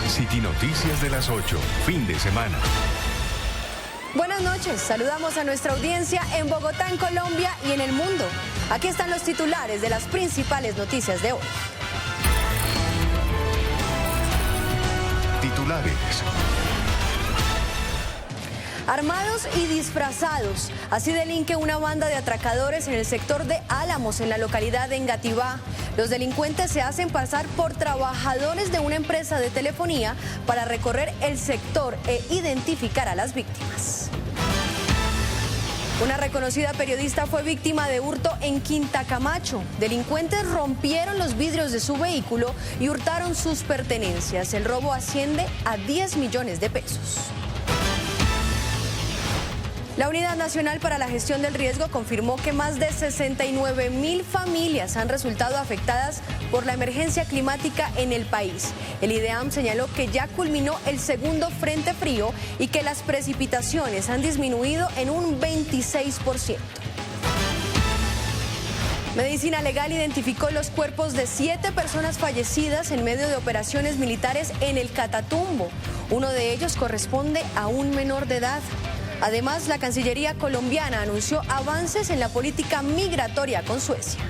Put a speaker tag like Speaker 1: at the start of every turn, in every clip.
Speaker 1: City Noticias de las 8, fin de semana.
Speaker 2: Buenas noches, saludamos a nuestra audiencia en Bogotá, en Colombia y en el mundo. Aquí están los titulares de las principales noticias de hoy.
Speaker 1: Titulares.
Speaker 2: Armados y disfrazados, así delinque una banda de atracadores en el sector de Álamos, en la localidad de Engativá. Los delincuentes se hacen pasar por trabajadores de una empresa de telefonía para recorrer el sector e identificar a las víctimas. Una reconocida periodista fue víctima de hurto en Quinta Camacho. Delincuentes rompieron los vidrios de su vehículo y hurtaron sus pertenencias. El robo asciende a 10 millones de pesos. La Unidad Nacional para la Gestión del Riesgo confirmó que más de 69.000 familias han resultado afectadas por la emergencia climática en el país. El IDEAM señaló que ya culminó el segundo frente frío y que las precipitaciones han disminuido en un 26%. Medicina Legal identificó los cuerpos de 7 personas fallecidas en medio de operaciones militares en el Catatumbo. Uno de ellos corresponde a un menor de edad. Además, la Cancillería colombiana anunció avances en la política migratoria con Suecia.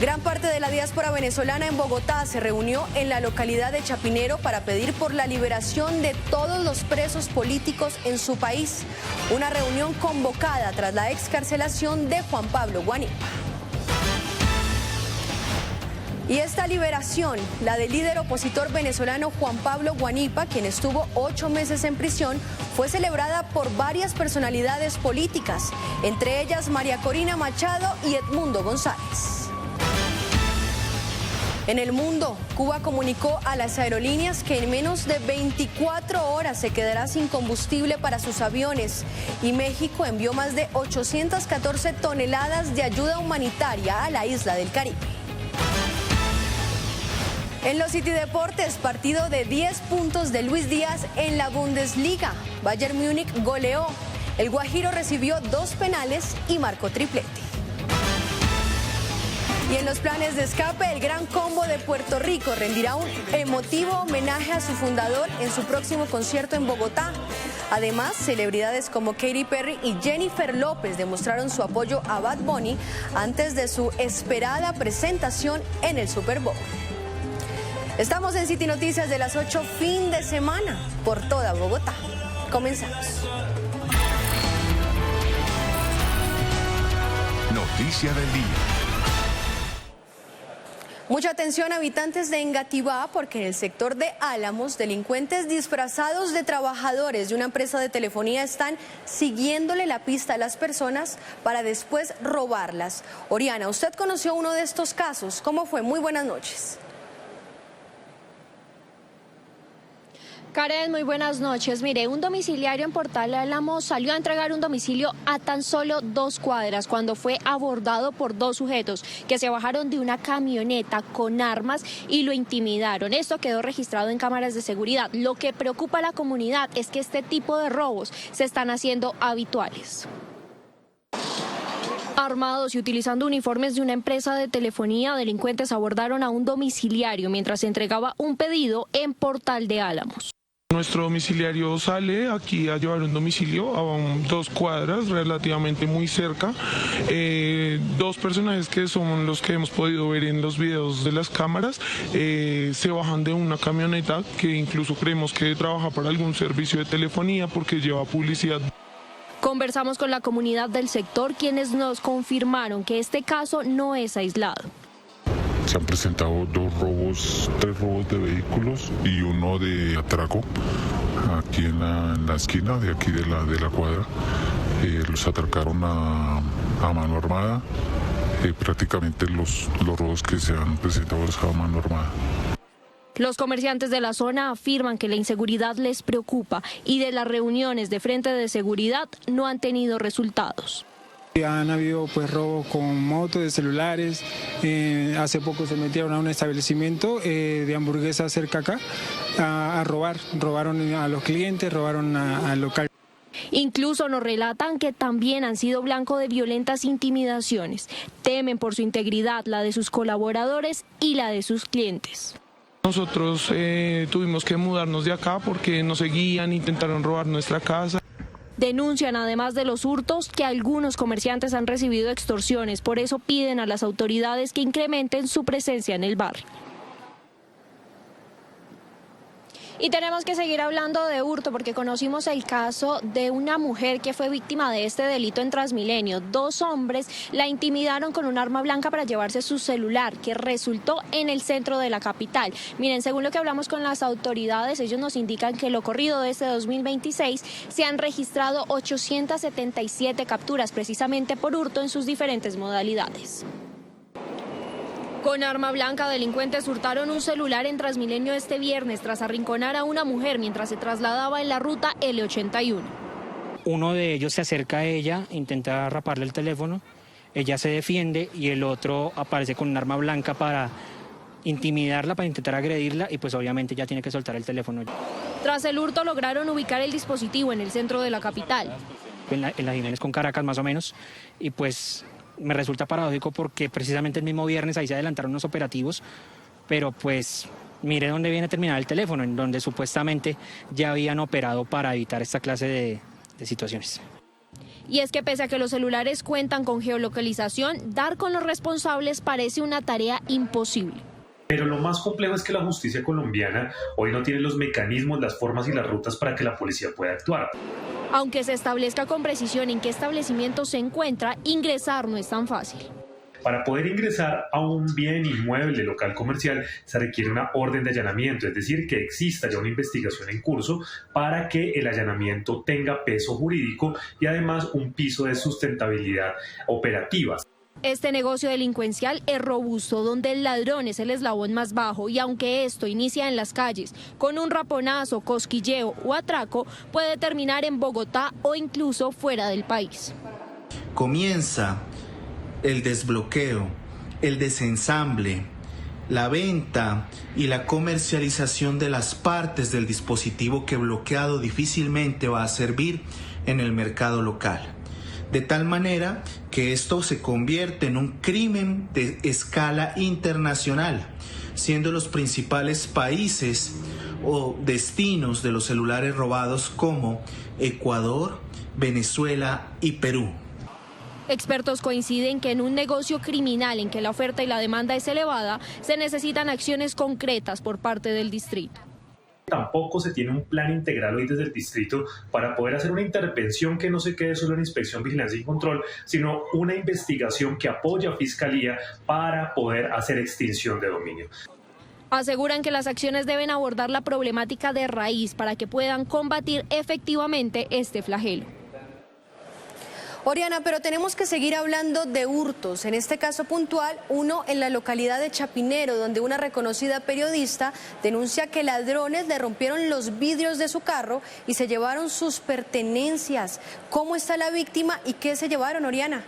Speaker 2: Gran parte de la diáspora venezolana en Bogotá se reunió en la localidad de Chapinero para pedir por la liberación de todos los presos políticos en su país. Una reunión convocada tras la excarcelación de Juan Pablo Guanipa. Y esta liberación, la del líder opositor venezolano Juan Pablo Guanipa, quien estuvo 8 meses en prisión, fue celebrada por varias personalidades políticas, entre ellas María Corina Machado y Edmundo González. En el mundo, Cuba comunicó a las aerolíneas que en menos de 24 horas se quedará sin combustible para sus aviones, y México envió más de 814 toneladas de ayuda humanitaria a la isla del Caribe. En los City Deportes, partido de 10 puntos de Luis Díaz en la Bundesliga. Bayern Múnich goleó. El Guajiro recibió 2 penales y marcó triplete. Y en los planes de escape, el Gran Combo de Puerto Rico rendirá un emotivo homenaje a su fundador en su próximo concierto en Bogotá. Además, celebridades como Katy Perry y Jennifer López demostraron su apoyo a Bad Bunny antes de su esperada presentación en el Super Bowl. Estamos en City Noticias de las 8, fin de semana, por toda Bogotá. Comenzamos.
Speaker 1: Noticia del día.
Speaker 2: Mucha atención, habitantes de Engativá, porque en el sector de Álamos, delincuentes disfrazados de trabajadores de una empresa de telefonía están siguiéndole la pista a las personas para después robarlas. Oriana, usted conoció uno de estos casos. ¿Cómo fue? Muy buenas noches.
Speaker 3: Karen, muy buenas noches. Mire, un domiciliario en Portal Álamos salió a entregar un domicilio a tan solo 2 cuadras cuando fue abordado por 2 sujetos que se bajaron de una camioneta con armas y lo intimidaron. Esto quedó registrado en cámaras de seguridad. Lo que preocupa a la comunidad es que este tipo de robos se están haciendo habituales. Armados y utilizando uniformes de una empresa de telefonía, delincuentes abordaron a un domiciliario mientras se entregaba un pedido en Portal de Álamos.
Speaker 4: Nuestro domiciliario sale aquí a llevar un domicilio a 2 cuadras, relativamente muy cerca. 2 personajes que son los que hemos podido ver en los videos de las cámaras, se bajan de una camioneta que incluso creemos que trabaja para algún servicio de telefonía porque lleva publicidad.
Speaker 3: Conversamos con la comunidad del sector, quienes nos confirmaron que este caso no es aislado.
Speaker 5: Se han presentado 3 robos de vehículos y uno de atraco aquí en la esquina de aquí de la cuadra. Los atracaron a mano armada. Prácticamente los robos que se han presentado los a mano armada.
Speaker 3: Los comerciantes de la zona afirman que la inseguridad les preocupa y de las reuniones de frente de seguridad no han tenido resultados.
Speaker 6: Han habido robos con motos, de celulares. Hace poco se metieron a un establecimiento de hamburguesas cerca acá a robar. Robaron a los clientes, robaron al local.
Speaker 3: Incluso nos relatan que también han sido blanco de violentas intimidaciones. Temen por su integridad, la de sus colaboradores y la de sus clientes.
Speaker 4: Nosotros tuvimos que mudarnos de acá porque nos seguían, intentaron robar nuestra casa.
Speaker 3: Denuncian, además de los hurtos, que algunos comerciantes han recibido extorsiones. Por eso piden a las autoridades que incrementen su presencia en el barrio. Y tenemos que seguir hablando de hurto porque conocimos el caso de una mujer que fue víctima de este delito en Transmilenio. 2 hombres la intimidaron con un arma blanca para llevarse su celular, que resultó en el centro de la capital. Miren, según lo que hablamos con las autoridades, ellos nos indican que lo corrido de este 2026 se han registrado 877 capturas precisamente por hurto en sus diferentes modalidades. Con arma blanca, delincuentes hurtaron un celular en Transmilenio este viernes tras arrinconar a una mujer mientras se trasladaba en la ruta L81.
Speaker 7: Uno de ellos se acerca a ella, intenta raparle el teléfono, ella se defiende y el otro aparece con un arma blanca para intimidarla, para intentar agredirla y pues obviamente ya tiene que soltar el teléfono.
Speaker 3: Tras el hurto lograron ubicar el dispositivo en el centro de la capital.
Speaker 7: En la Jiménez con Caracas más o menos y pues me resulta paradójico porque precisamente el mismo viernes ahí se adelantaron unos operativos, pero pues mire dónde viene a terminar el teléfono, en donde supuestamente ya habían operado para evitar esta clase de situaciones.
Speaker 3: Y es que pese a que los celulares cuentan con geolocalización, dar con los responsables parece una tarea imposible.
Speaker 8: Pero lo más complejo es que la justicia colombiana hoy no tiene los mecanismos, las formas y las rutas para que la policía pueda actuar.
Speaker 3: Aunque se establezca con precisión en qué establecimiento se encuentra, ingresar no es tan fácil.
Speaker 8: Para poder ingresar a un bien inmueble local comercial se requiere una orden de allanamiento, es decir, que exista ya una investigación en curso para que el allanamiento tenga peso jurídico y además un piso de sustentabilidad operativa.
Speaker 3: Este negocio delincuencial es robusto, donde el ladrón es el eslabón más bajo y aunque esto inicia en las calles, con un raponazo, cosquilleo o atraco, puede terminar en Bogotá o incluso fuera del país.
Speaker 9: Comienza el desbloqueo, el desensamble, la venta y la comercialización de las partes del dispositivo que bloqueado difícilmente va a servir en el mercado local. De tal manera que esto se convierte en un crimen de escala internacional, siendo los principales países o destinos de los celulares robados como Ecuador, Venezuela y Perú.
Speaker 3: Expertos coinciden que en un negocio criminal en que la oferta y la demanda es elevada, se necesitan acciones concretas por parte del distrito.
Speaker 8: Tampoco se tiene un plan integral hoy desde el distrito para poder hacer una intervención que no se quede solo en inspección, vigilancia y control, sino una investigación que apoya a Fiscalía para poder hacer extinción de dominio.
Speaker 3: Aseguran que las acciones deben abordar la problemática de raíz para que puedan combatir efectivamente este flagelo.
Speaker 2: Oriana, pero tenemos que seguir hablando de hurtos, en este caso puntual, uno en la localidad de Chapinero, donde una reconocida periodista denuncia que ladrones le rompieron los vidrios de su carro y se llevaron sus pertenencias. ¿Cómo está la víctima y qué se llevaron, Oriana?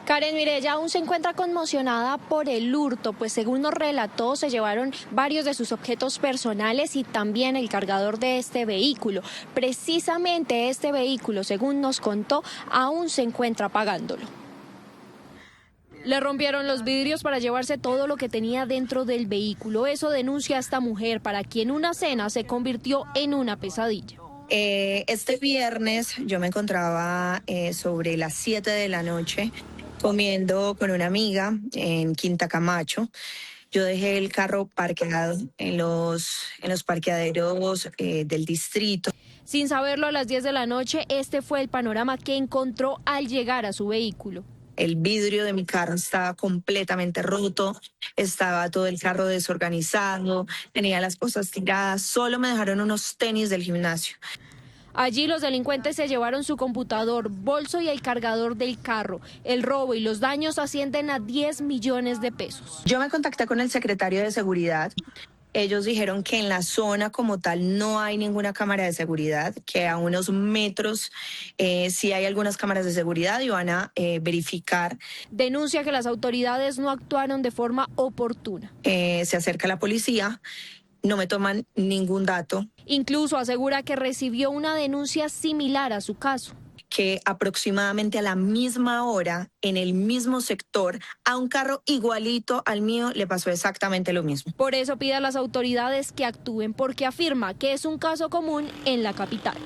Speaker 3: Karen, mire, ella aún se encuentra conmocionada por el hurto, pues según nos relató, se llevaron varios de sus objetos personales y también el cargador de este vehículo. Precisamente este vehículo, según nos contó, aún se encuentra pagándolo. Le rompieron los vidrios para llevarse todo lo que tenía dentro del vehículo. Eso denuncia esta mujer, para quien una cena se convirtió en una pesadilla.
Speaker 10: Este viernes yo me encontraba sobre las 7 de la noche comiendo con una amiga en Quinta Camacho. Yo dejé el carro parqueado en los parqueaderos del distrito.
Speaker 3: Sin saberlo, a las 10 de la noche, este fue el panorama que encontró al llegar a su vehículo.
Speaker 10: El vidrio de mi carro estaba completamente roto, estaba todo el carro desorganizado, tenía las cosas tiradas, solo me dejaron unos tenis del gimnasio.
Speaker 3: Allí los delincuentes se llevaron su computador, bolso y el cargador del carro. El robo y los daños ascienden a 10 millones de pesos.
Speaker 10: Yo me contacté con el secretario de Seguridad. Ellos dijeron que en la zona como tal no hay ninguna cámara de seguridad, que a unos metros sí hay algunas cámaras de seguridad y van a verificar.
Speaker 3: Denuncia que las autoridades no actuaron de forma oportuna.
Speaker 10: Se acerca la policía. No me toman ningún dato.
Speaker 3: Incluso asegura que recibió una denuncia similar a su caso.
Speaker 10: que aproximadamente a la misma hora, en el mismo sector, a un carro igualito al mío le pasó exactamente lo mismo.
Speaker 3: Por eso pide a las autoridades que actúen, porque afirma que es un caso común en la capital.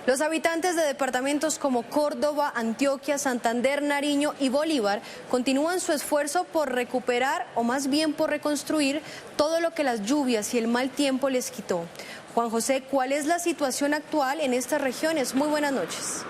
Speaker 2: Los habitantes de departamentos como Córdoba, Antioquia, Santander, Nariño y Bolívar continúan su esfuerzo por recuperar, o más bien por reconstruir, todo lo que las lluvias y el mal tiempo les quitó. Juan José, ¿cuál es la situación actual en estas regiones? Muy buenas noches.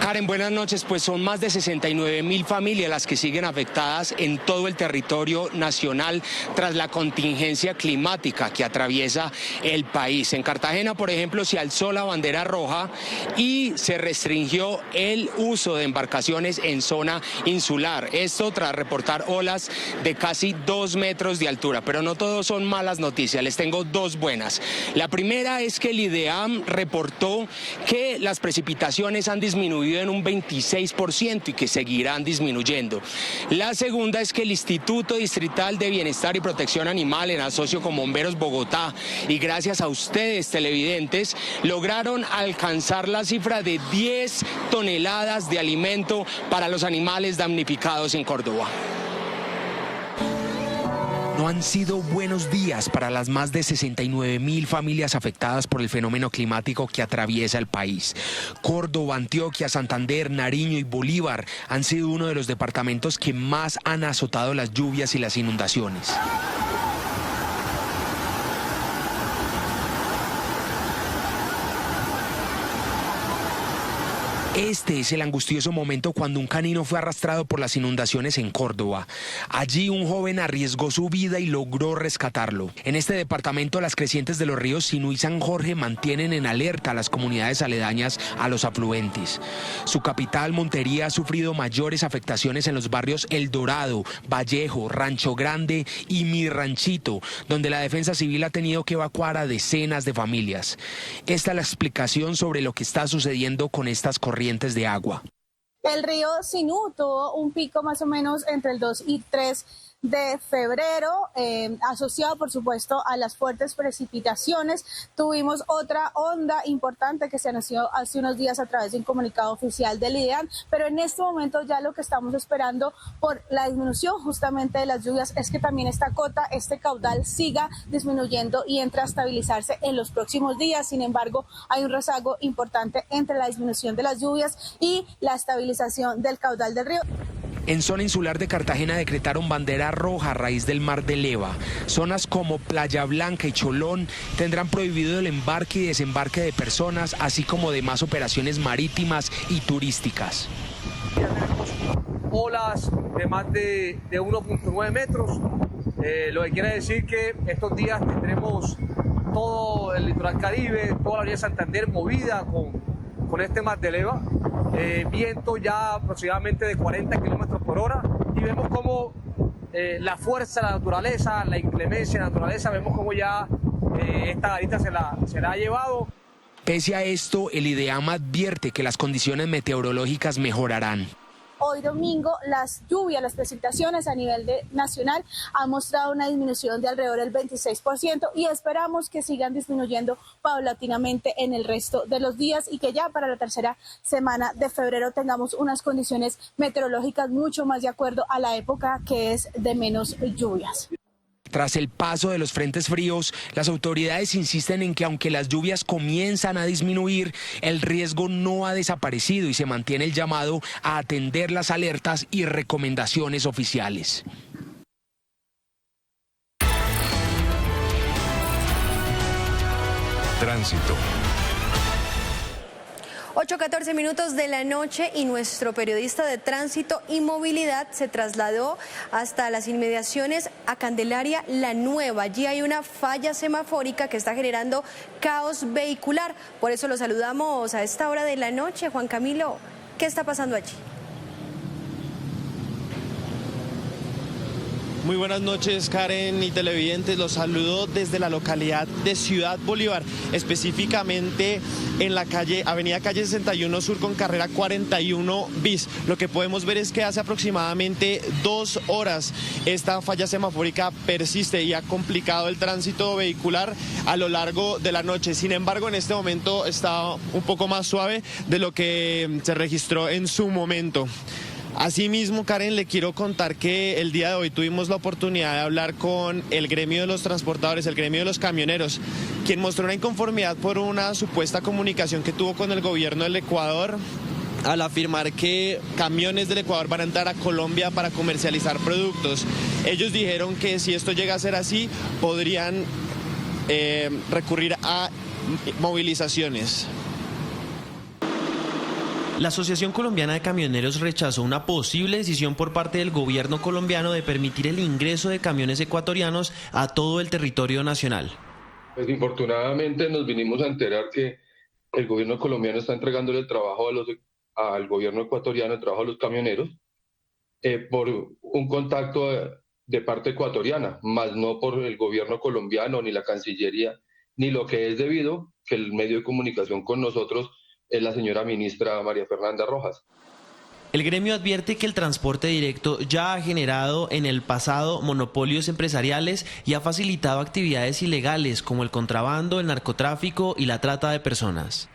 Speaker 11: Karen, buenas noches. Pues son más de 69.000 familias las que siguen afectadas en todo el territorio nacional tras la contingencia climática que atraviesa el país. En Cartagena, por ejemplo, se alzó la bandera roja y se restringió el uso de embarcaciones en zona insular. Esto tras reportar olas de casi 2 metros de altura. Pero no todo son malas noticias, les tengo dos buenas. La primera es que el IDEAM reportó que las precipitaciones han disminuido en un 26% y que seguirán disminuyendo. La segunda es que el Instituto Distrital de Bienestar y Protección Animal, en asocio con Bomberos Bogotá y gracias a ustedes, televidentes, lograron alcanzar la cifra de 10 toneladas de alimento para los animales damnificados en Córdoba. No han sido buenos días para las más de 69.000 familias afectadas por el fenómeno climático que atraviesa el país. Córdoba, Antioquia, Santander, Nariño y Bolívar han sido uno de los departamentos que más han azotado las lluvias y las inundaciones. Este es el angustioso momento cuando un canino fue arrastrado por las inundaciones en Córdoba. Allí un joven arriesgó su vida y logró rescatarlo. En este departamento las crecientes de los ríos Sinú y San Jorge mantienen en alerta a las comunidades aledañas a los afluentes. Su capital, Montería, ha sufrido mayores afectaciones en los barrios El Dorado, Vallejo, Rancho Grande y Mi Ranchito, donde la Defensa Civil ha tenido que evacuar a decenas de familias. Esta es la explicación sobre lo que está sucediendo con estas corrientes de agua.
Speaker 12: El río Sinú tuvo un pico más o menos entre el 2 y 3 de febrero, asociado por supuesto a las fuertes precipitaciones. Tuvimos otra onda importante que se anunció hace unos días a través de un comunicado oficial del IDEAM, pero en este momento ya lo que estamos esperando por la disminución justamente de las lluvias es que también esta cota, este caudal siga disminuyendo y entre a estabilizarse en los próximos días. Sin embargo, hay un rezago importante entre la disminución de las lluvias y la estabilización del caudal del río.
Speaker 11: En zona insular de Cartagena decretaron bandera roja a raíz del mar de Leva. Zonas como Playa Blanca y Cholón tendrán prohibido el embarque y desembarque de personas, así como demás operaciones marítimas y turísticas.
Speaker 13: Ya tenemos olas de más de 1.9 metros, lo que quiere decir que estos días tendremos todo el litoral Caribe, toda la orilla de Santander movida con este mar de Leva. Viento ya aproximadamente de 40 kilómetros por hora y vemos cómo la fuerza de la naturaleza, la inclemencia de la naturaleza, vemos cómo ya esta garita se la ha llevado.
Speaker 11: Pese a esto, el IDEAM advierte que las condiciones meteorológicas mejorarán.
Speaker 12: Hoy domingo las lluvias, las precipitaciones a nivel nacional han mostrado una disminución de alrededor del 26% y esperamos que sigan disminuyendo paulatinamente en el resto de los días y que ya para la tercera semana de febrero tengamos unas condiciones meteorológicas mucho más de acuerdo a la época que es de menos lluvias.
Speaker 11: Tras el paso de los frentes fríos, las autoridades insisten en que aunque las lluvias comienzan a disminuir, el riesgo no ha desaparecido y se mantiene el llamado a atender las alertas y recomendaciones oficiales.
Speaker 1: Tránsito.
Speaker 2: 8:14 minutos de la noche y nuestro periodista de tránsito y movilidad se trasladó hasta las inmediaciones a Candelaria La Nueva. Allí hay una falla semafórica que está generando caos vehicular. Por eso lo saludamos a esta hora de la noche. Juan Camilo, ¿qué está pasando allí?
Speaker 14: Muy buenas noches, Karen y televidentes. Los saludo desde la localidad de Ciudad Bolívar, específicamente en la avenida Calle 61 Sur con carrera 41 bis. Lo que podemos ver es que hace aproximadamente 2 horas esta falla semafórica persiste y ha complicado el tránsito vehicular a lo largo de la noche. Sin embargo, en este momento está un poco más suave de lo que se registró en su momento. Asimismo, Karen, le quiero contar que el día de hoy tuvimos la oportunidad de hablar con el gremio de los transportadores, el gremio de los camioneros, quien mostró una inconformidad por una supuesta comunicación que tuvo con el gobierno del Ecuador al afirmar que camiones del Ecuador van a entrar a Colombia para comercializar productos. Ellos dijeron que si esto llega a ser así, podrían recurrir a movilizaciones. La Asociación Colombiana de Camioneros rechazó una posible decisión por parte del gobierno colombiano de permitir el ingreso de camiones ecuatorianos a todo el territorio nacional.
Speaker 15: Pues infortunadamente nos vinimos a enterar que el gobierno colombiano está entregándole el trabajo al gobierno ecuatoriano, el trabajo a los camioneros, por un contacto de parte ecuatoriana, más no por el gobierno colombiano, ni la Cancillería, ni lo que es debido, que el medio de comunicación con nosotros es la señora ministra María Fernanda Rojas.
Speaker 14: El gremio advierte que el transporte directo ya ha generado en el pasado monopolios empresariales y ha facilitado actividades ilegales como el contrabando, el narcotráfico y la trata de personas.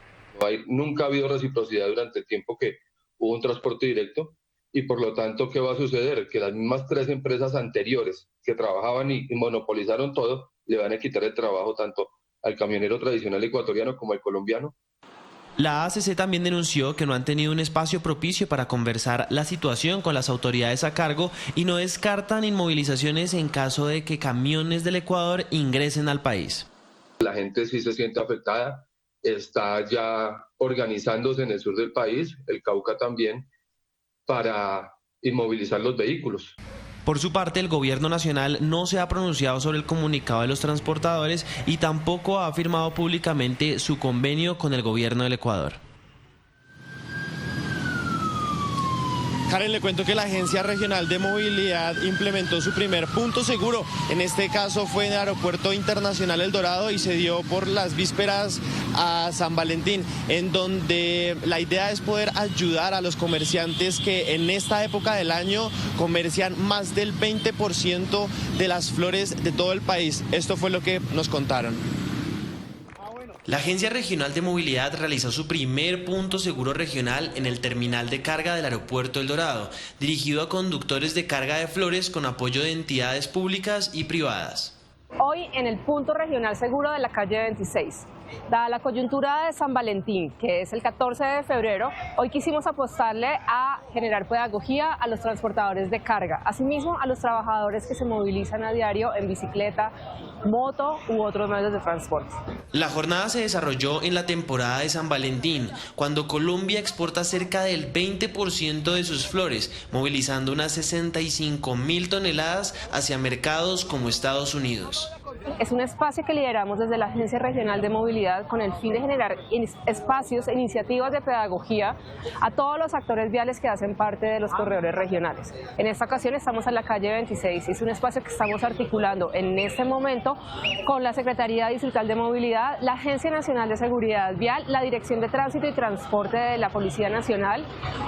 Speaker 15: Nunca ha habido reciprocidad durante el tiempo que hubo un transporte directo y por lo tanto, ¿qué va a suceder? Que las mismas 3 empresas anteriores que trabajaban y monopolizaron todo, le van a quitar el trabajo tanto al camionero tradicional ecuatoriano como al colombiano.
Speaker 14: La ACC también denunció que no han tenido un espacio propicio para conversar la situación con las autoridades a cargo y no descartan inmovilizaciones en caso de que camiones del Ecuador ingresen al país.
Speaker 15: La gente sí se siente afectada, está ya organizándose en el sur del país, el Cauca también, para inmovilizar los vehículos.
Speaker 14: Por su parte, el gobierno nacional no se ha pronunciado sobre el comunicado de los transportadores y tampoco ha firmado públicamente su convenio con el gobierno del Ecuador. Karen, le cuento que la Agencia Regional de Movilidad implementó su primer punto seguro. En este caso fue en el Aeropuerto Internacional El Dorado y se dio por las vísperas a San Valentín, en donde la idea es poder ayudar a los comerciantes que en esta época del año comercian más del 20% de las flores de todo el país. Esto fue lo que nos contaron. La Agencia Regional de Movilidad realizó su primer punto seguro regional en el terminal de carga del Aeropuerto El Dorado, dirigido a conductores de carga de flores con apoyo de entidades públicas y privadas.
Speaker 16: Hoy en el punto regional seguro de la calle 26. Dada la coyuntura de San Valentín, que es el 14 de febrero, hoy quisimos apostarle a generar pedagogía a los transportadores de carga, asimismo a los trabajadores que se movilizan a diario en bicicleta, moto u otros medios de transporte.
Speaker 14: La jornada se desarrolló en la temporada de San Valentín, cuando Colombia exporta cerca del 20% de sus flores, movilizando unas 65.000 toneladas hacia mercados como Estados Unidos.
Speaker 16: Es un espacio que lideramos desde la Agencia Regional de Movilidad con el fin de generar espacios e iniciativas de pedagogía a todos los actores viales que hacen parte de los corredores regionales. En esta ocasión estamos en la calle 26 y es un espacio que estamos articulando en este momento con la Secretaría Distrital de Movilidad, la Agencia Nacional de Seguridad Vial, la Dirección de Tránsito y Transporte de la Policía Nacional,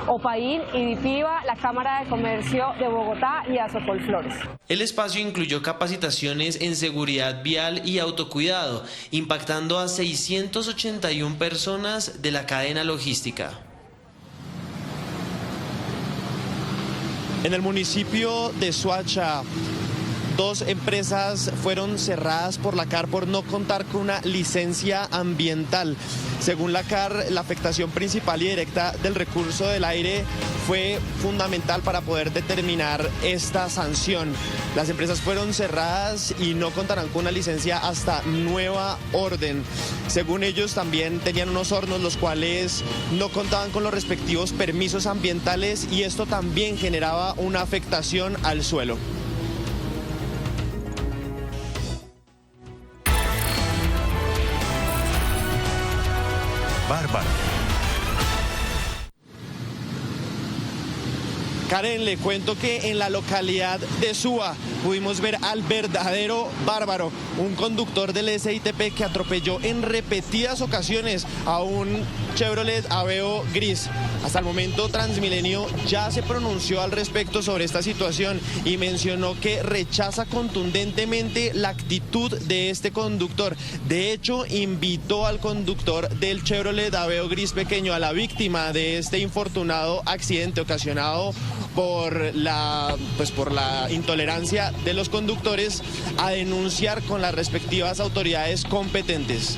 Speaker 16: OPAIN, IDIPIVA, la Cámara de Comercio de Bogotá y Azopol Flores.
Speaker 14: El espacio incluyó capacitaciones en seguridad vial y autocuidado, impactando a 681 personas de la cadena logística. En el municipio de Soacha, 2 empresas fueron cerradas por la CAR por no contar con una licencia ambiental. Según la CAR, la afectación principal y directa del recurso del aire fue fundamental para poder determinar esta sanción. Las empresas fueron cerradas y no contarán con una licencia hasta nueva orden. Según ellos, también tenían unos hornos los cuales no contaban con los respectivos permisos ambientales y esto también generaba una afectación al suelo.
Speaker 1: Bárbaro.
Speaker 14: Karen, le cuento que en la localidad de Suba pudimos ver al verdadero Bárbaro, un conductor del SITP que atropelló en repetidas ocasiones a un Chevrolet Aveo gris. Hasta el momento Transmilenio ya se pronunció al respecto sobre esta situación y mencionó que rechaza contundentemente la actitud de este conductor. De hecho, invitó al conductor del Chevrolet Aveo gris pequeño, a la víctima de este infortunado accidente ocasionado por la intolerancia de los conductores, a denunciar con las respectivas autoridades competentes.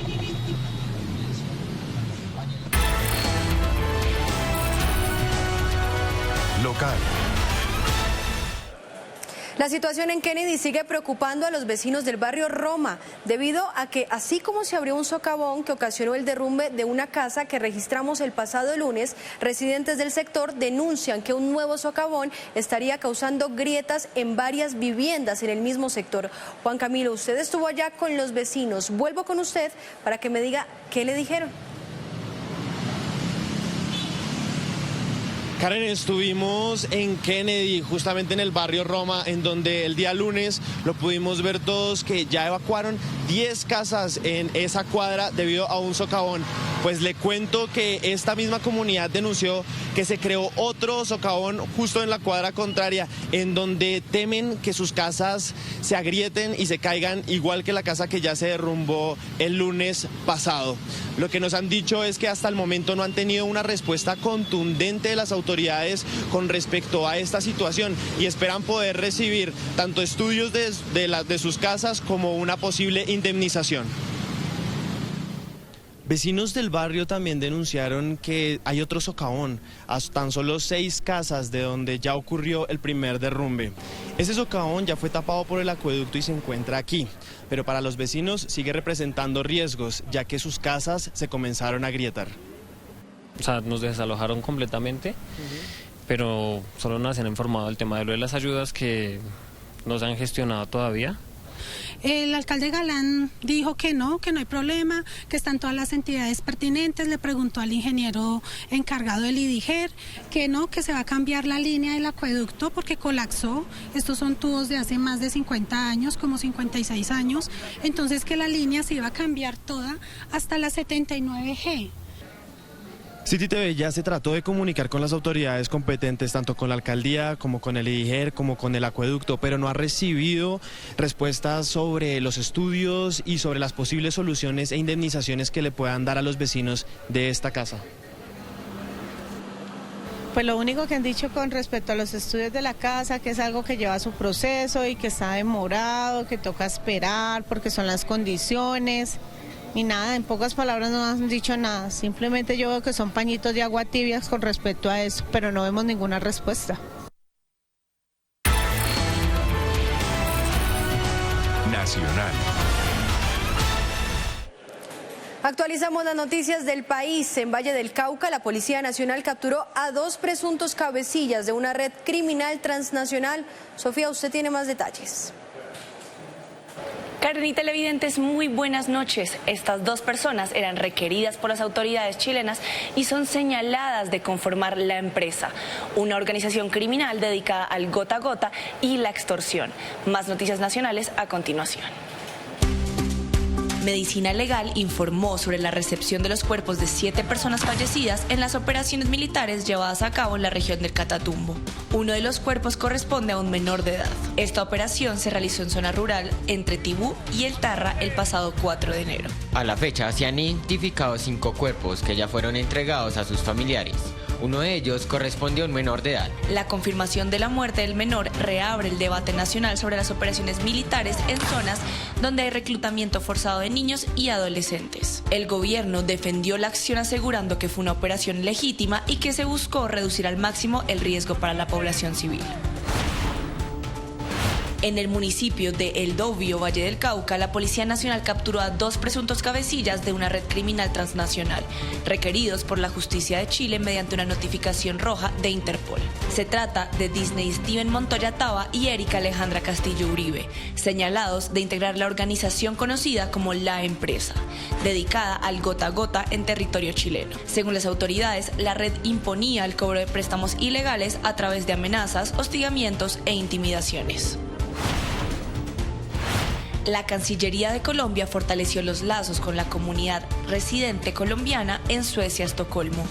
Speaker 1: Local.
Speaker 2: La situación en Kennedy sigue preocupando a los vecinos del barrio Roma, debido a que así como se abrió un socavón que ocasionó el derrumbe de una casa que registramos el pasado lunes, residentes del sector denuncian que un nuevo socavón estaría causando grietas en varias viviendas en el mismo sector. Juan Camilo, usted estuvo allá con los vecinos. Vuelvo con usted para que me diga qué le dijeron.
Speaker 14: Karen, estuvimos en Kennedy, justamente en el barrio Roma, en donde el día lunes lo pudimos ver todos, que ya evacuaron 10 casas en esa cuadra debido a un socavón. Pues le cuento que esta misma comunidad denunció que se creó otro socavón justo en la cuadra contraria, en donde temen que sus casas se agrieten y se caigan, igual que la casa que ya se derrumbó el lunes pasado. Lo que nos han dicho es que hasta el momento no han tenido una respuesta contundente de las autoridades con respecto a esta situación y esperan poder recibir tanto estudios de sus casas como una posible indemnización. Vecinos del barrio también denunciaron que hay otro socavón a tan solo 6 casas de donde ya ocurrió el primer derrumbe. Ese socavón ya fue tapado por el acueducto y se encuentra aquí, pero para los vecinos sigue representando riesgos, ya que sus casas se comenzaron a agrietar.
Speaker 17: O sea, nos desalojaron completamente, pero solo nos han informado del tema de lo de las ayudas que no se han gestionado todavía.
Speaker 18: El alcalde Galán dijo que no hay problema, que están todas las entidades pertinentes. Le preguntó al ingeniero encargado del IDIGER que no, que se va a cambiar la línea del acueducto porque colapsó. Estos son tubos de hace más de 50 años, como 56 años. Entonces que la línea se iba a cambiar toda hasta la 79G.
Speaker 14: City TV ya se trató de comunicar con las autoridades competentes, tanto con la alcaldía como con el IDIGER, como con el acueducto, pero no ha recibido respuestas sobre los estudios y sobre las posibles soluciones e indemnizaciones que le puedan dar a los vecinos de esta casa.
Speaker 19: Pues lo único que han dicho con respecto a los estudios de la casa, que es algo que lleva su proceso y que está demorado, que toca esperar porque son las condiciones. Y nada, en pocas palabras no han dicho nada, simplemente yo veo que son pañitos de agua tibias con respecto a eso, pero no vemos ninguna respuesta.
Speaker 1: Nacional.
Speaker 2: Actualizamos las noticias del país. En Valle del Cauca, la Policía Nacional capturó a 2 presuntos cabecillas de una red criminal transnacional. Sofía, usted tiene más detalles.
Speaker 20: Karen y televidentes, muy buenas noches. Estas 2 personas eran requeridas por las autoridades chilenas y son señaladas de conformar la empresa, una organización criminal dedicada al gota a gota y la extorsión. Más noticias nacionales a continuación. Medicina Legal informó sobre la recepción de los cuerpos de 7 personas fallecidas en las operaciones militares llevadas a cabo en la región del Catatumbo. Uno de los cuerpos corresponde a un menor de edad. Esta operación se realizó en zona rural entre Tibú y El Tarra el pasado 4 de enero.
Speaker 21: A la fecha se han identificado 5 cuerpos que ya fueron entregados a sus familiares. Uno de ellos corresponde a un menor de edad.
Speaker 20: La confirmación de la muerte del menor reabre el debate nacional sobre las operaciones militares en zonas donde hay reclutamiento forzado de niños y adolescentes. El gobierno defendió la acción asegurando que fue una operación legítima y que se buscó reducir al máximo el riesgo para la población civil. En el municipio de El Dobio, Valle del Cauca, la Policía Nacional capturó a 2 presuntos cabecillas de una red criminal transnacional, requeridos por la justicia de Chile mediante una notificación roja de Interpol. Se trata de Disney Steven Montoya Taba y Erika Alejandra Castillo Uribe, señalados de integrar la organización conocida como La Empresa, dedicada al gota a gota en territorio chileno. Según las autoridades, la red imponía el cobro de préstamos ilegales a través de amenazas, hostigamientos e intimidaciones. La Cancillería de Colombia fortaleció los lazos con la comunidad residente colombiana en Suecia, Estocolmo.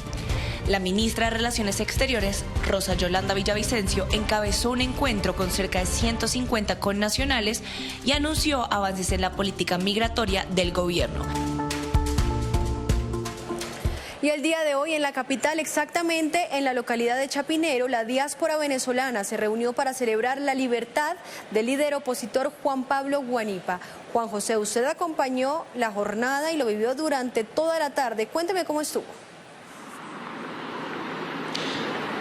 Speaker 20: La ministra de Relaciones Exteriores, Rosa Yolanda Villavicencio, encabezó un encuentro con cerca de 150 connacionales y anunció avances en la política migratoria del gobierno.
Speaker 2: Y el día de hoy en la capital, exactamente en la localidad de Chapinero, la diáspora venezolana se reunió para celebrar la libertad del líder opositor Juan Pablo Guanipa. Juan José, usted acompañó la jornada y lo vivió durante toda la tarde. Cuénteme cómo estuvo.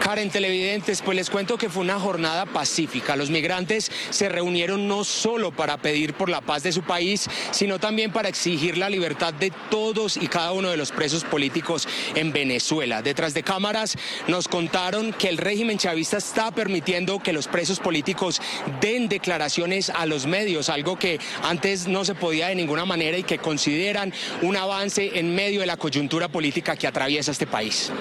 Speaker 11: Karen, televidentes, pues les cuento que fue una jornada pacífica. Los migrantes se reunieron no solo para pedir por la paz de su país, sino también para exigir la libertad de todos y cada uno de los presos políticos en Venezuela. Detrás de cámaras nos contaron que el régimen chavista está permitiendo que los presos políticos den declaraciones a los medios, algo que antes no se podía de ninguna manera y que consideran un avance en medio de la coyuntura política que atraviesa este país.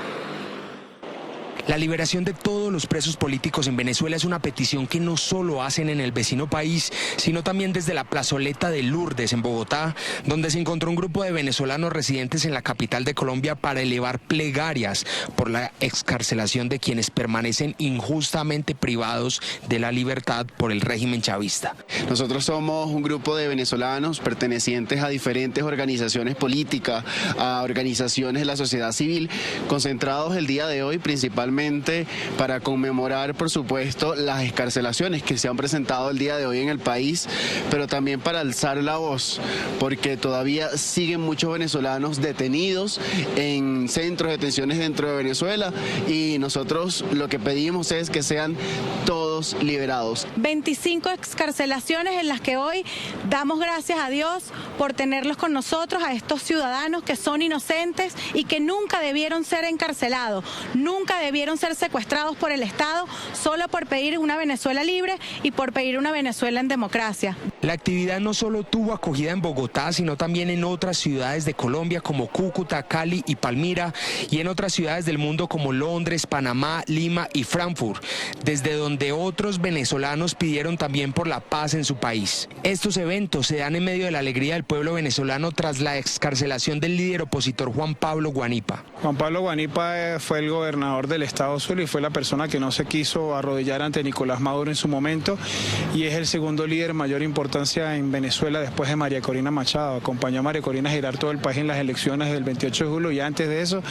Speaker 11: La liberación de todos los presos políticos en Venezuela es una petición que no solo hacen en el vecino país, sino también desde la plazoleta de Lourdes en Bogotá, donde se encontró un grupo de venezolanos residentes en la capital de Colombia para elevar plegarias por la excarcelación de quienes permanecen injustamente privados de la libertad por el régimen chavista.
Speaker 22: Nosotros somos un grupo de venezolanos pertenecientes a diferentes organizaciones políticas, a organizaciones de la sociedad civil, concentrados el día de hoy principalmente para conmemorar, por supuesto, las excarcelaciones que se han presentado el día de hoy en el país, pero también para alzar la voz, porque todavía siguen muchos venezolanos detenidos en centros de detenciones dentro de Venezuela y nosotros lo que pedimos es que sean todos liberados.
Speaker 23: 25 excarcelaciones en las que hoy damos gracias a Dios por tenerlos con nosotros, a estos ciudadanos que son inocentes y que nunca debieron ser encarcelados, nunca debieron ser secuestrados por el Estado solo por pedir una Venezuela libre y por pedir una Venezuela en democracia.
Speaker 11: La actividad no solo tuvo acogida en Bogotá, sino también en otras ciudades de Colombia como Cúcuta, Cali y Palmira, y en otras ciudades del mundo como Londres, Panamá, Lima y Frankfurt, desde donde otros venezolanos pidieron también por la paz en su país. Estos eventos se dan en medio de la alegría del pueblo venezolano tras la excarcelación del líder opositor Juan Pablo Guanipa.
Speaker 6: Juan Pablo Guanipa fue el gobernador del Estado Zulia y fue la persona que no se quiso arrodillar ante Nicolás Maduro en su momento y es el segundo líder de mayor importancia en Venezuela después de María Corina Machado. Acompañó a María Corina a girar todo el país en las elecciones del 28 de julio y antes de eso,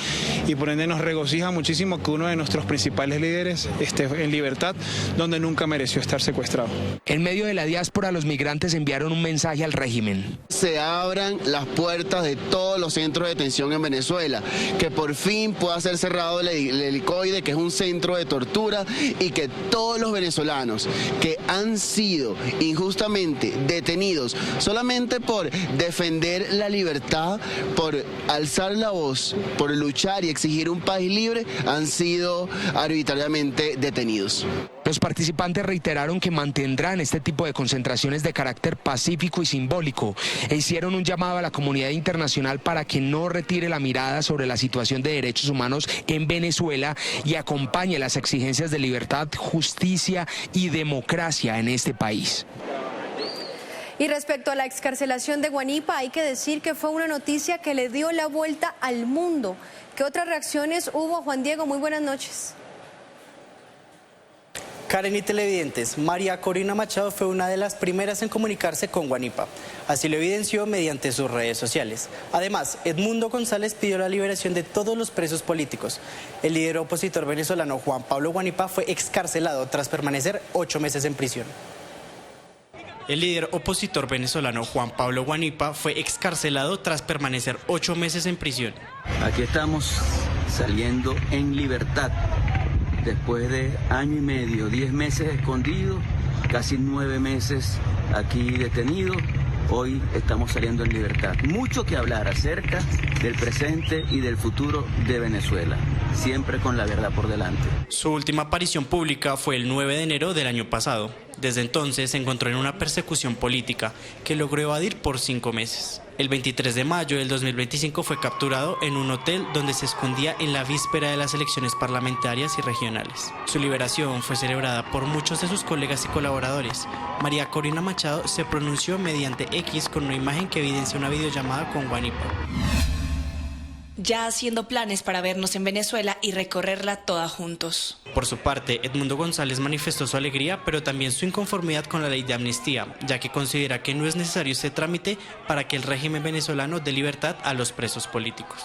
Speaker 6: y por ende nos regocija muchísimo que uno de nuestros principales líderes esté en libertad, donde nunca mereció estar secuestrado.
Speaker 11: En medio de la diáspora, los migrantes enviaron un mensaje al régimen.
Speaker 22: Se abran las puertas de todos los centros de detención en Venezuela, que por fin pueda ser cerrado el helicoide, que es un centro de tortura, y que todos los venezolanos que han sido injustamente detenidos solamente por defender la libertad, por alzar la voz, por luchar y exigir un país libre, han sido arbitrariamente detenidos.
Speaker 11: Los participantes reiteraron que mantendrán este tipo de concentraciones de carácter pacífico y simbólico e hicieron un llamado a la comunidad internacional para que no retire la mirada sobre la situación de derechos humanos en Venezuela y acompañe las exigencias de libertad, justicia y democracia en este país.
Speaker 2: Y respecto a la excarcelación de Guanipa, hay que decir que fue una noticia que le dio la vuelta al mundo. ¿Qué otras reacciones hubo, Juan Diego? Muy buenas noches.
Speaker 4: Karen y televidentes, María Corina Machado fue una de las primeras en comunicarse con Guanipa. Así lo evidenció mediante sus redes sociales. Además, Edmundo González pidió la liberación de todos los presos políticos. El líder opositor venezolano Juan Pablo Guanipa fue excarcelado tras permanecer 8 meses en prisión. El líder opositor venezolano Juan Pablo Guanipa fue excarcelado tras permanecer 8 meses en prisión.
Speaker 5: Aquí estamos saliendo en libertad. Después de año y medio, 10 meses escondidos, casi 9 meses aquí detenidos, hoy estamos saliendo en libertad. Mucho que hablar acerca del presente y del futuro de Venezuela, siempre con la verdad por delante.
Speaker 4: Su última aparición pública fue el 9 de enero del año pasado. Desde entonces se encontró en una persecución política que logró evadir por 5 meses. El 23 de mayo del 2025 fue capturado en un hotel donde se escondía en la víspera de las elecciones parlamentarias y regionales. Su liberación fue celebrada por muchos de sus colegas y colaboradores. María Corina Machado se pronunció mediante X con una imagen que evidencia una videollamada con Guanipa.
Speaker 20: Ya haciendo planes para vernos en Venezuela y recorrerla toda juntos.
Speaker 4: Por su parte, Edmundo González manifestó su alegría, pero también su inconformidad con la ley de amnistía, ya que considera que no es necesario este trámite para que el régimen venezolano dé libertad a los presos políticos.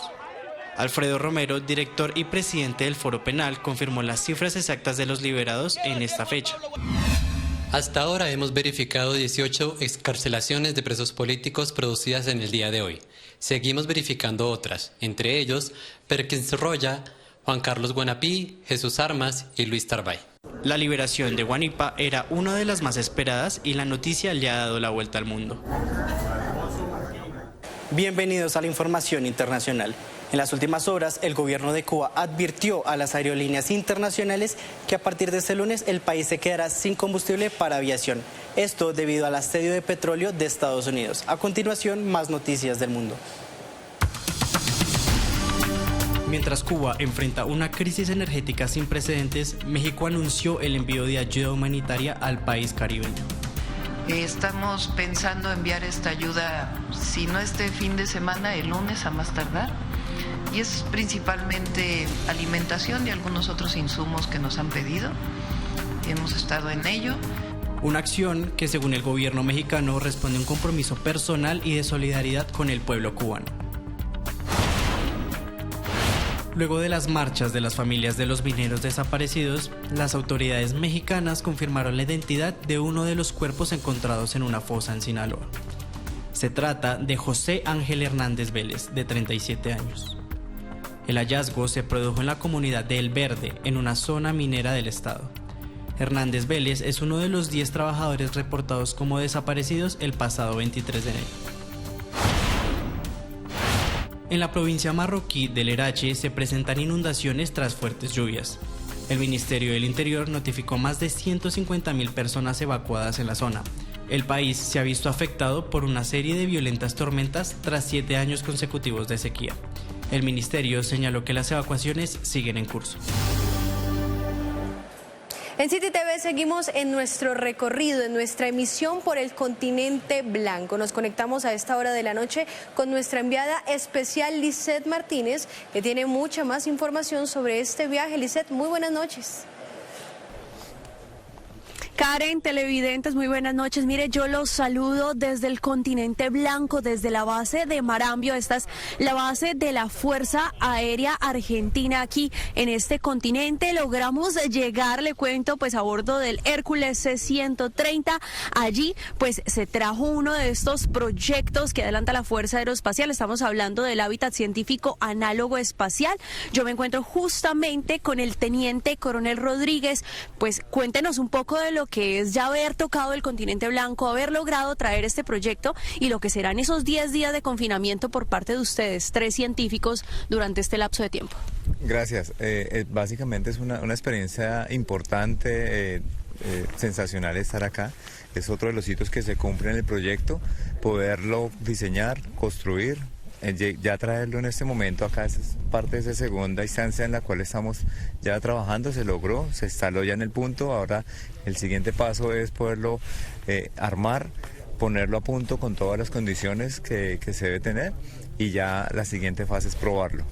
Speaker 4: Alfredo Romero, director y presidente del Foro Penal, confirmó las cifras exactas de los liberados en esta fecha.
Speaker 7: Hasta ahora hemos verificado 18 excarcelaciones de presos políticos producidas en el día de hoy. Seguimos verificando otras, entre ellos Perkins Roya, Juan Carlos Guanapí, Jesús Armas y Luis Tarbay.
Speaker 4: La liberación de Guanipa era una de las más esperadas y la noticia le ha dado la vuelta al mundo. Bienvenidos a la información internacional. En las últimas horas, el gobierno de Cuba advirtió a las aerolíneas internacionales que a partir de este lunes el país se quedará sin combustible para aviación. Esto debido al asedio de petróleo de Estados Unidos. A continuación, más noticias del mundo. Mientras Cuba enfrenta una crisis energética sin precedentes, México anunció el envío de ayuda humanitaria al país caribeño.
Speaker 24: Estamos pensando enviar esta ayuda, si no este fin de semana, el lunes a más tardar. Y es principalmente alimentación y algunos otros insumos que nos han pedido. Hemos estado en ello.
Speaker 4: Una acción que, según el gobierno mexicano, responde a un compromiso personal y de solidaridad con el pueblo cubano. Luego de las marchas de las familias de los mineros desaparecidos, las autoridades mexicanas confirmaron la identidad de uno de los cuerpos encontrados en una fosa en Sinaloa. Se trata de José Ángel Hernández Vélez, de 37 años. El hallazgo se produjo en la comunidad de El Verde, en una zona minera del estado. Hernández Vélez es uno de los 10 trabajadores reportados como desaparecidos el pasado 23 de enero. En la provincia marroquí del Erache se presentan inundaciones tras fuertes lluvias. El Ministerio del Interior notificó más de 150.000 personas evacuadas en la zona. El país se ha visto afectado por una serie de violentas tormentas tras 7 años consecutivos de sequía. El ministerio señaló que las evacuaciones siguen en curso.
Speaker 2: En City TV seguimos en nuestro recorrido, en nuestra emisión por el continente blanco. Nos conectamos a esta hora de la noche con nuestra enviada especial Lisette Martínez, que tiene mucha más información sobre este viaje. Lisette, muy buenas noches.
Speaker 3: Karen, televidentes, muy buenas noches. Mire, yo los saludo desde el continente blanco, desde la base de Marambio. Esta es la base de la Fuerza Aérea Argentina aquí en este continente. Logramos llegar, le cuento, pues a bordo del Hércules C-130. Allí, pues se trajo uno de estos proyectos que adelanta la Fuerza Aeroespacial. Estamos hablando del hábitat científico análogo espacial. Yo me encuentro justamente con el teniente coronel Rodríguez. Pues cuéntenos un poco de lo que es ya haber tocado el continente blanco, haber logrado traer este proyecto y lo que serán esos 10 días de confinamiento por parte de ustedes, 3 científicos, durante este lapso de tiempo.
Speaker 25: Gracias. Básicamente es una experiencia importante, sensacional estar acá. Es otro de los hitos que se cumple en el proyecto, poderlo diseñar, construir, ya traerlo en este momento acá. Es parte de esa segunda instancia en la cual estamos ya trabajando. Se logró, se instaló ya en el punto. Ahora el siguiente paso es poderlo armar, ponerlo a punto con todas las condiciones que se debe tener, y ya la siguiente fase es probarlo.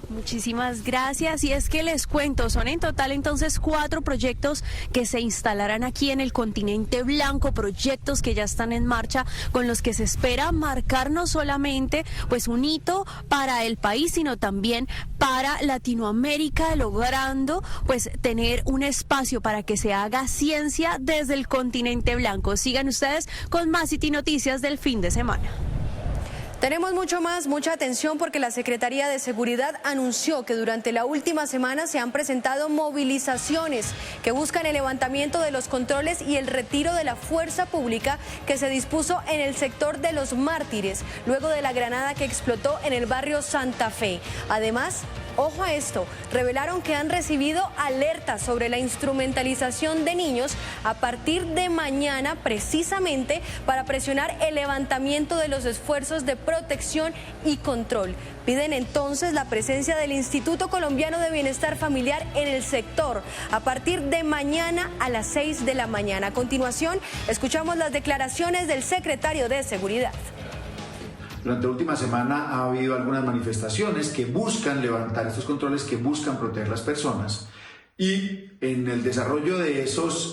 Speaker 8: Muchísimas gracias. Y es que les cuento, son en total entonces 4 proyectos que se instalarán aquí en el continente blanco, proyectos que ya están en marcha, con los que se espera marcar no solamente pues un hito para el país, sino también para Latinoamérica, logrando pues tener un espacio para que se haga ciencia desde el continente blanco. Sigan ustedes con más City Noticias del fin de semana.
Speaker 2: Tenemos mucho más, mucha atención, porque la Secretaría de Seguridad anunció que durante la última semana se han presentado movilizaciones que buscan el levantamiento de los controles y el retiro de la fuerza pública que se dispuso en el sector de Los Mártires, luego de la granada que explotó en el barrio Santa Fe. Además, ojo a esto, revelaron que han recibido alertas sobre la instrumentalización de niños a partir de mañana, precisamente para presionar el levantamiento de los esfuerzos de protección y control. Piden entonces la presencia del Instituto Colombiano de Bienestar Familiar en el sector a partir de mañana a las 6 de la mañana. A continuación, escuchamos las declaraciones del secretario de Seguridad.
Speaker 9: Durante la última semana ha habido algunas manifestaciones que buscan levantar estos controles, que buscan proteger las personas, y en el desarrollo de esas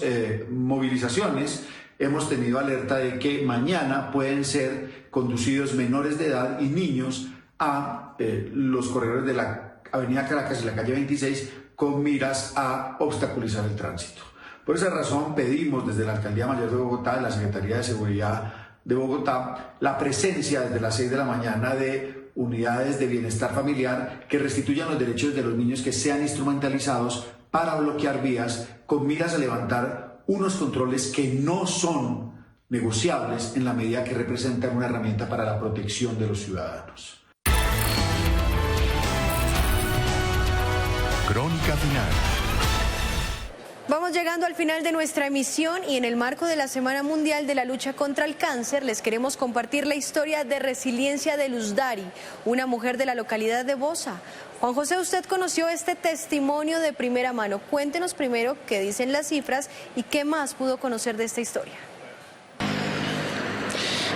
Speaker 9: movilizaciones hemos tenido alerta de que mañana pueden ser conducidos menores de edad y niños a los corredores de la Avenida Caracas y la calle 26 con miras a obstaculizar el tránsito. Por esa razón pedimos desde la Alcaldía Mayor de Bogotá, de la Secretaría de Seguridad de Bogotá, la presencia desde las 6 de la mañana de unidades de bienestar familiar que restituyan los derechos de los niños que sean instrumentalizados para bloquear vías con miras a levantar unos controles que no son negociables en la medida que representan una herramienta para la protección de los ciudadanos.
Speaker 1: Crónica final.
Speaker 2: Vamos llegando al final de nuestra emisión y en el marco de la Semana Mundial de la Lucha contra el Cáncer les queremos compartir la historia de resiliencia de Luz Dari, una mujer de la localidad de Bosa. Juan José, usted conoció este testimonio de primera mano. Cuéntenos primero qué dicen las cifras y qué más pudo conocer de esta historia.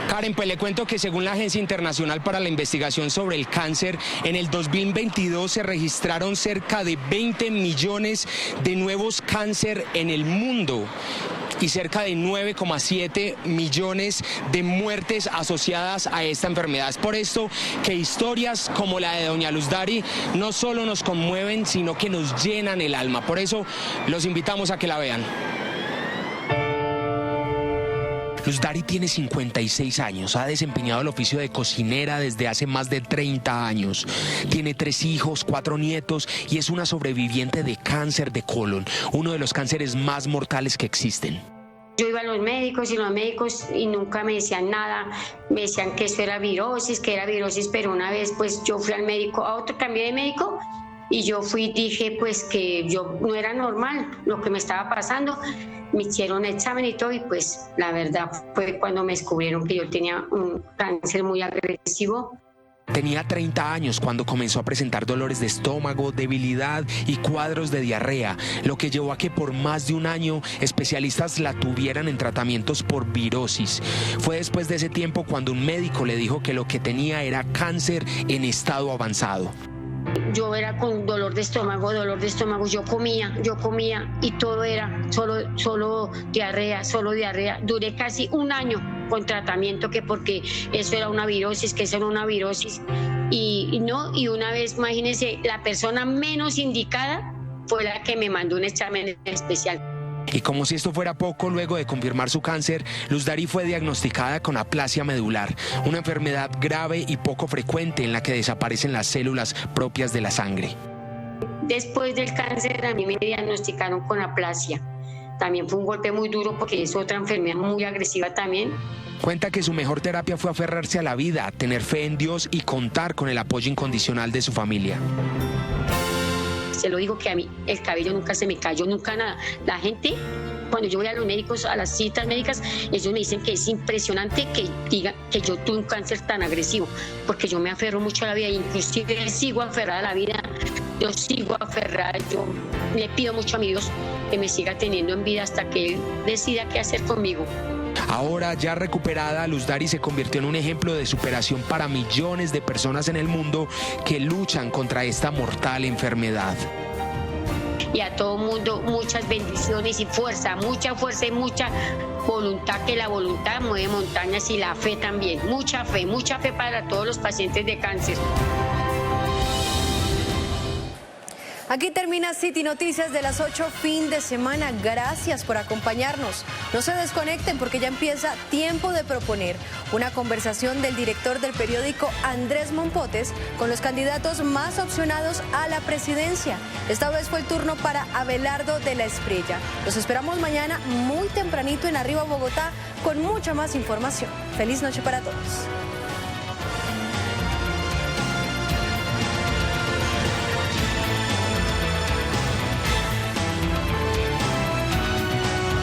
Speaker 11: Karen, pues le cuento que según la Agencia Internacional para la Investigación sobre el Cáncer, en el 2022 se registraron cerca de 20 millones de nuevos cáncer en el mundo y cerca de 9,7 millones de muertes asociadas a esta enfermedad. Es por esto que historias como la de doña Luz Dari no solo nos conmueven, sino que nos llenan el alma. Por eso los invitamos a que la vean. Luz Dari tiene 56 años, ha desempeñado el oficio de cocinera desde hace más de 30 años. Tiene 3 hijos, 4 nietos y es una sobreviviente de cáncer de colon, uno de los cánceres más mortales que existen.
Speaker 10: Yo iba a los médicos y nunca me decían nada, me decían que eso era virosis, pero una vez pues yo fui al médico, cambié de médico y yo dije pues que yo no era normal lo que me estaba pasando. Me hicieron examen y todo y pues la verdad fue cuando me descubrieron que yo tenía un cáncer muy agresivo.
Speaker 11: Tenía 30 años cuando comenzó a presentar dolores de estómago, debilidad y cuadros de diarrea, lo que llevó a que por más de un año especialistas la tuvieran en tratamientos por virosis. Fue después de ese tiempo cuando un médico le dijo que lo que tenía era cáncer en estado avanzado.
Speaker 10: Yo era con dolor de estómago, yo comía y todo era solo diarrea. Duré casi un año con tratamiento porque eso era una virosis, y una vez, imagínense, la persona menos indicada fue la que me mandó un examen especial.
Speaker 11: Y como si esto fuera poco, luego de confirmar su cáncer, Luz Dari fue diagnosticada con aplasia medular, una enfermedad grave y poco frecuente en la que desaparecen las células propias de la sangre.
Speaker 10: Después del cáncer a mí me diagnosticaron con aplasia. También fue un golpe muy duro porque es otra enfermedad muy agresiva también.
Speaker 11: Cuenta que su mejor terapia fue aferrarse a la vida, tener fe en Dios y contar con el apoyo incondicional de su familia.
Speaker 10: Se lo digo que a mí el cabello nunca se me cayó, nunca nada. La gente, cuando yo voy a los médicos, a las citas médicas, ellos me dicen que es impresionante que diga que yo tuve un cáncer tan agresivo, porque yo me aferro mucho a la vida, inclusive sigo aferrada a la vida, yo sigo aferrada, yo le pido mucho a mi Dios que me siga teniendo en vida hasta que Él decida qué hacer conmigo.
Speaker 11: Ahora ya recuperada, Luz Dari se convirtió en un ejemplo de superación para millones de personas en el mundo que luchan contra esta mortal enfermedad.
Speaker 10: Y a todo mundo muchas bendiciones y mucha fuerza y mucha voluntad, que la voluntad mueve montañas, y la fe también, mucha fe para todos los pacientes de cáncer.
Speaker 2: Aquí termina City Noticias de las 8, fin de semana. Gracias por acompañarnos. No se desconecten porque ya empieza Tiempo de Proponer, una conversación del director del periódico Andrés Mompotes con los candidatos más opcionados a la presidencia. Esta vez fue el turno para Abelardo de la Espriella. Los esperamos mañana muy tempranito en Arriba Bogotá con mucha más información. Feliz noche para todos.